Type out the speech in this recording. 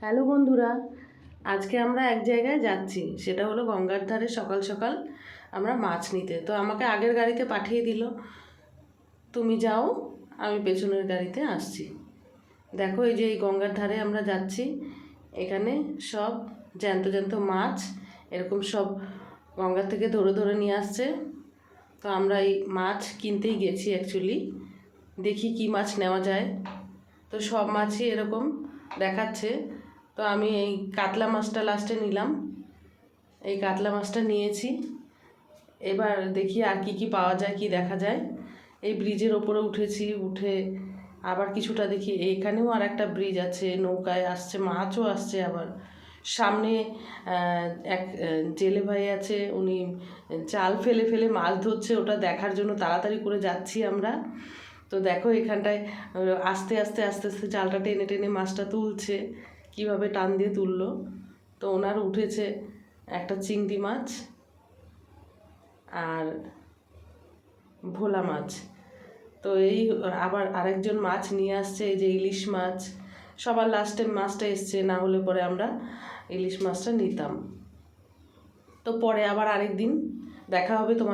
Hello বন্ধুরা, আজকে আমরা এক জায়গায় যাচ্ছি, সেটা হলো গঙ্গার ধারে। সকাল সকাল আমরা মাছ নিতে। তো আমাকে আগের গাড়িতে পাঠিয়ে দিল, তুমি যাও, আমি পেছনের গাড়িতে আসছি। দেখো, এই যে এই গঙ্গার ধারে আমরা যাচ্ছি, এখানে সব জ্যান্ত জ্যান্ত মাছ এরকম সব গঙ্গার থেকে ধরে ধরে নিয়ে আসছে। তো আমরা এই মাছ কিনতেই গেছি অ্যাকচুয়ালি, দেখি কি মাছ নেওয়া যায়। তো সব মাছই এরকম দেখাচ্ছে। তো আমি এই কাতলা মাছটা লাস্টে নিলাম, এই কাতলা মাছটা নিয়েছি। এবার দেখি আর কি কি পাওয়া যায়, কি দেখা যায়। এই ব্রিজের ওপরে উঠেছি, উঠে আবার কিছুটা দেখি এখানেও আর একটা ব্রিজ আছে, নৌকায় আসছে, মাছও আসছে। আবার সামনে এক জেলে ভাই আছে, উনি জাল ফেলে ফেলে মাছ ধরছে, ওটা দেখার জন্য তাড়াতাড়ি করে যাচ্ছি আমরা। তো দেখো এখানটায় আস্তে আস্তে আস্তে আস্তে জালটা টেনে টেনে মাছটা তুলছে, কিভাবে টান দিয়ে তুললো। তো ওনার উঠেছে একটা চিংড়ি মাছ আর ভোলা মাছ। তো এই আবার আরেকজন মাছ নিয়ে আসছে, এই যে ইলিশ মাছ। সবার লাস্টে মাছটা এসছে, না হলে পরে আমরা ইলিশ মাছটা নিতাম। তো পরে আবার আরেক দিন দেখা হবে তোমার।